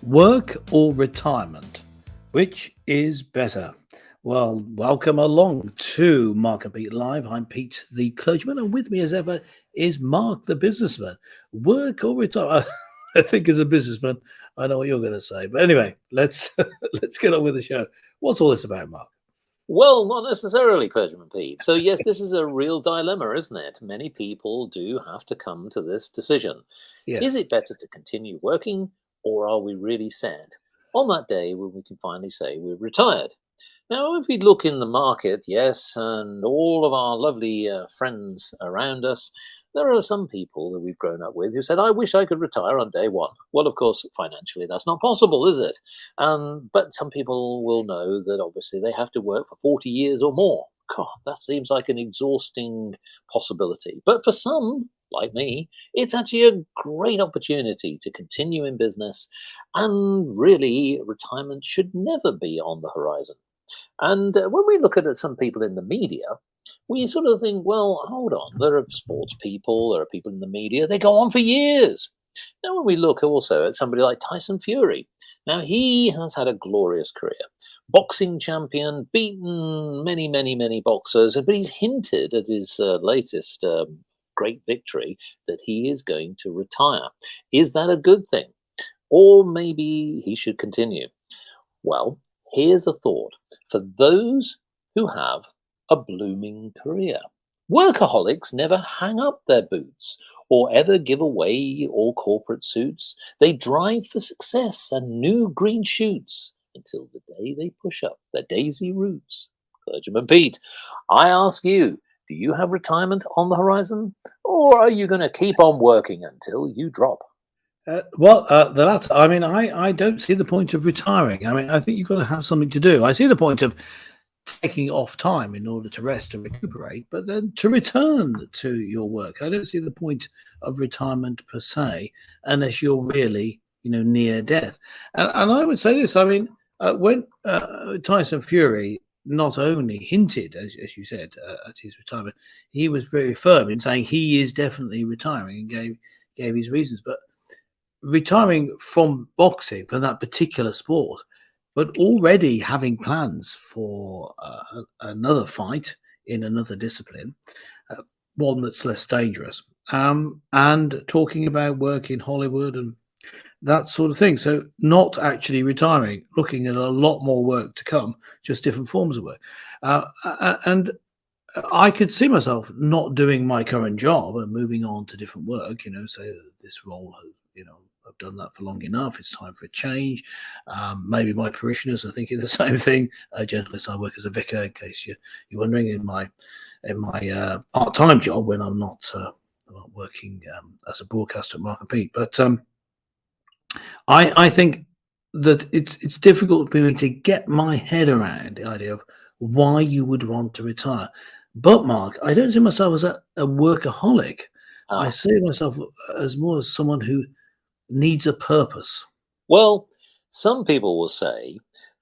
Work or retirement? Which is better? Well, welcome along to Mark and Pete Live. I'm Pete, the clergyman, and with me as ever is Mark, the businessman. Work or retirement? I think as a businessman, I know what you're going to say. But anyway, let's let's get on with the show. What's all this about, Mark? Well, not necessarily, Clergyman Pete. So, yes, this is a real dilemma, isn't it? Many people do have to come to this decision. Is Yes. it better to continue working, or are we really set on that day when we can finally say we're retired? Now, if we look in the market, yes, and all of our lovely friends around us, there are some people that we've grown up with who said, I wish I could retire on day one. Well, of course, financially, that's not possible, is it? But some people will know that obviously they have to work for 40 years or more. God, that seems like an exhausting possibility. But for some, like me, it's actually a great opportunity to continue in business, and really, retirement should never be on the horizon. And when we look at some people in the media, we sort of think, well, hold on, there are sports people, there are people in the media, they go on for years. Now, when we look also at somebody like Tyson Fury, now he has had a glorious career. Boxing champion, beaten many, many, many boxers, but he's hinted at his latest great victory that he is going to retire. Is that a good thing? Or maybe he should continue? Well, here's a thought for those who have a blooming career. Workaholics never hang up their boots or ever give away all corporate suits. They drive for success and new green shoots until the day they push up their daisy roots. Clergyman Pete, I ask you, do you have retirement on the horizon? Or are you going to keep on working until you drop? The latter. I mean, I don't see the point of retiring. I mean, I think you've got to have something to do. I see the point of taking off time in order to rest and recuperate, but then to return to your work. I don't see the point of retirement per se, unless you're really, near death. And I would say this. I mean, when Tyson Fury not only hinted, as you said, at his retirement, he was very firm in saying he is definitely retiring and gave his reasons. But retiring from boxing, for that particular sport, but already having plans for another fight in another discipline, one that's less dangerous, and talking about work in Hollywood and that sort of thing. So not actually retiring, looking at a lot more work to come, just different forms of work. And I could see myself not doing my current job and moving on to different work, say this role, I've done that for long enough. It's time for a change. Maybe my parishioners are thinking the same thing. Gentlemen, I work as a vicar, in case you're wondering, in my part-time job when I'm not working as a broadcaster at Mark and Pete. But I think that it's difficult for me to get my head around the idea of why you would want to retire. But Mark, I don't see myself as a workaholic. I Ah, see myself as more as someone who needs a purpose. well, some people will say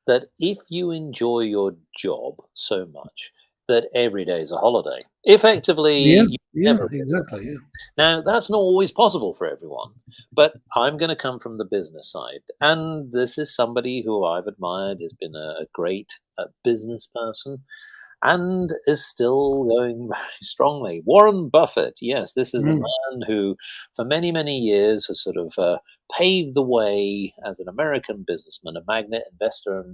that if you enjoy your job so much that every day is a holiday, effectively, Yeah, you yeah, never really. exactly. Yeah. Now, that's not always possible for everyone, but I'm going to come from the business side. And this is somebody who I've admired, has been a great business person, and is still going very strongly. Warren Buffett, yes, this is a Mm. man who, for many, many years, has sort of paved the way as an American businessman, a magnate investor,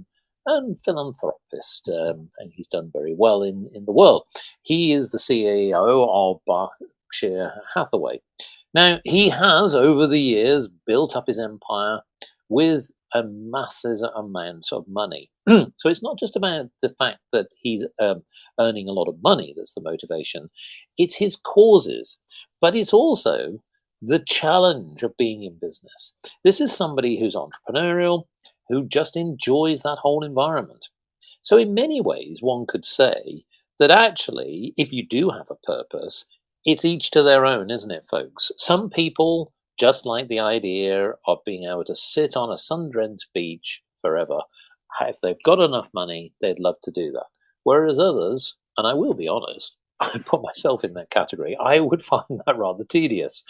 and philanthropist. And he's done very well in the world. He is the CEO of Berkshire Hathaway. Now, he has, over the years, built up his empire with a massive amount of money. So it's not just about the fact that he's earning a lot of money that's the motivation, it's his causes, but it's also the challenge of being in business. This is somebody who's entrepreneurial, who just enjoys that whole environment. So, in many ways, one could say that actually, if you do have a purpose, it's each to their own, isn't it, folks? Some people just like the idea of being able to sit on a sun drenched beach forever. If they've got enough money, they'd love to do that. Whereas others, and I will be honest, I put myself in that category, I would find that rather tedious.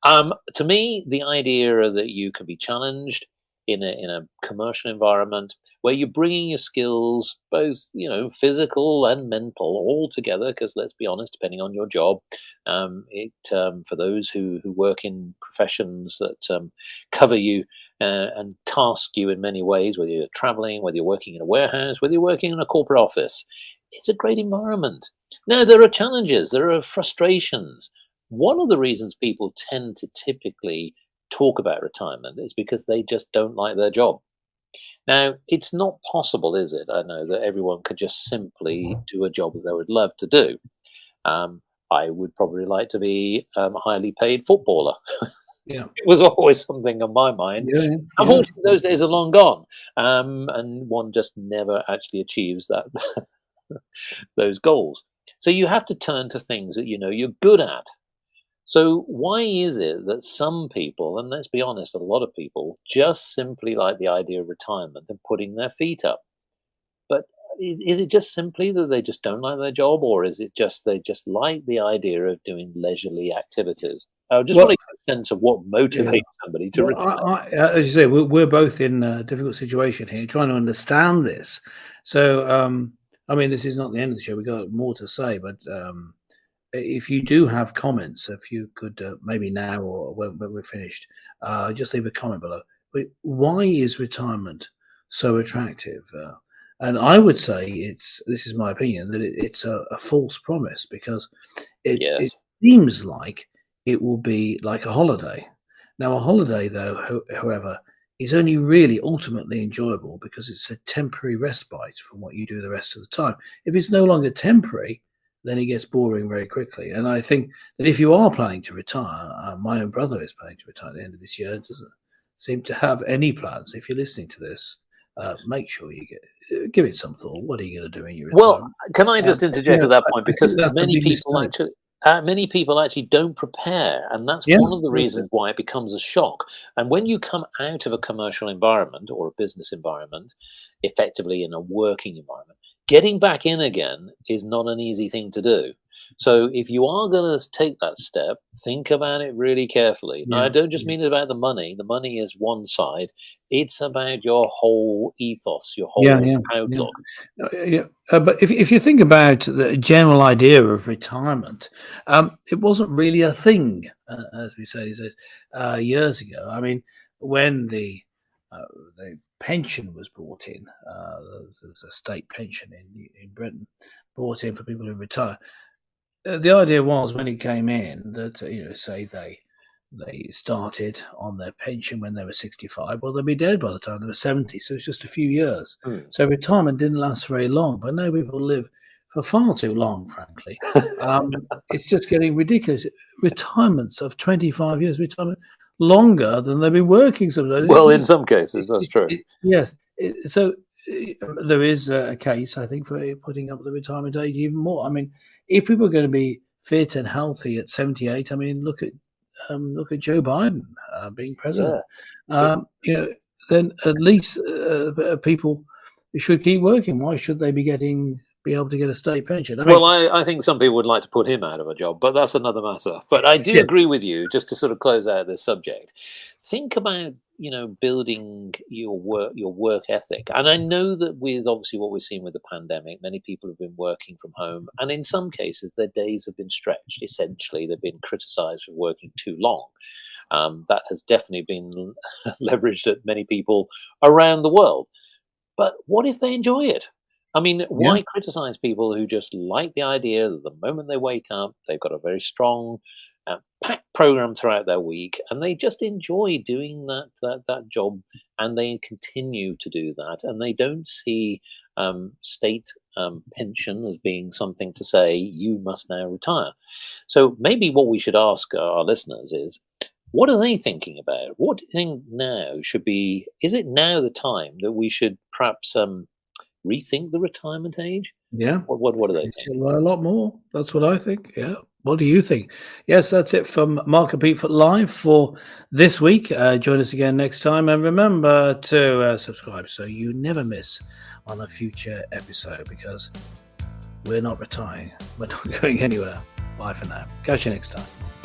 To me, the idea that you can be challenged, in a commercial environment where you're bringing your skills, both physical and mental, all together. Because let's be honest, depending on your job, for those who work in professions that cover you and task you in many ways, whether you're traveling, whether you're working in a warehouse, whether you're working in a corporate office, it's a great environment. Now, there are challenges, there are frustrations. One of the reasons people tend to typically talk about retirement is because they just don't like their job. Now, it's not possible, is it? I know that everyone could just simply do a job that they would love to do. Um, I would probably like to be a highly paid footballer. Yeah. It was always something on my mind. Yeah. Yeah. Unfortunately, those days are long gone, and one just never actually achieves that those goals. So you have to turn to things that you know you're good at. So why is it that some people, and let's be honest, a lot of people just simply like the idea of retirement and putting their feet up? But is it just simply that they just don't like their job, or is it just they just like the idea of doing leisurely activities? I just want Well, to get a sense of what yeah. motivates somebody to Well, retire. as you say, we're both in a difficult situation here, trying to understand this. So, I mean, this is not the end of the show. We've got more to say, but if you do have comments, if you could maybe now or when we're finished, just leave a comment below. But why is retirement so attractive? And I would say this is my opinion, that it's a false promise, because it Yes. seems like it will be like a holiday. Now, a holiday, though, however, is only really ultimately enjoyable because it's a temporary respite from what you do the rest of the time. If it's no longer temporary, then it gets boring very quickly. And I think that if you are planning to retire, my own brother is planning to retire at the end of this year. Doesn't seem to have any plans. If you're listening to this, make sure you give it some thought. What are you going to do in your Well, retirement? can I just Yeah, interject at that point? I think Because that's a big mistake. many people actually don't prepare, and that's Yeah, one of the that's it. reasons why it becomes a shock. And when you come out of a commercial environment or a business environment, effectively in a working environment, getting back in again is not an easy thing to do. So if you are going to take that step, think about it really carefully. Now, I Yeah, don't just yeah, mean about the money. The money is one side. It's about your whole ethos, your yeah, whole yeah, yeah. outlook. Yeah. But if you think about the general idea of retirement, it wasn't really a thing, as we say, years ago. I mean, when uh, the pension was brought in, there's a state pension in Britain brought in for people who retire. The idea was, when it came in, that say they started on their pension when they were 65. Well, they'll be dead by the time they were 70. So it's just a few years. Hmm. So retirement didn't last very long. But now people live for far too long, frankly. It's just getting ridiculous. Retirements of 25 years, retirement longer than they've been working sometimes. Well, in some cases, that's true. Yes. There is a case, I think, for putting up the retirement age even more. I mean, if people are going to be fit and healthy at 78, I mean, look at Joe Biden being president. Yeah. So, You know, then at least people should keep working. Why should they be able to get a state pension? I mean, well, I think some people would like to put him out of a job, but that's another matter. But I do yeah, agree with you, just to sort of close out this subject. Think about, building your work ethic. And I know that with obviously what we're seeing with the pandemic, many people have been working from home, and in some cases their days have been stretched. Essentially, they've been criticized for working too long. That has definitely been leveraged at many people around the world. But what if they enjoy it? I mean, yeah, why criticize people who just like the idea that the moment they wake up, they've got a very strong, packed program throughout their week, and they just enjoy doing that job, and they continue to do that, and they don't see state pension as being something to say you must now retire. So maybe what we should ask our listeners is, what are they thinking about? What do you think now should be? Is it now the time that we should perhaps rethink the retirement age? yeah. What do they You think? should learn a lot more. That's what I think. Yeah. What do you think? Yes, that's it from Mark and Pete Foot Live for this week. Join us again next time, and remember to subscribe so you never miss on a future episode, because we're not retiring. We're not going anywhere. Bye for now. Catch you next time.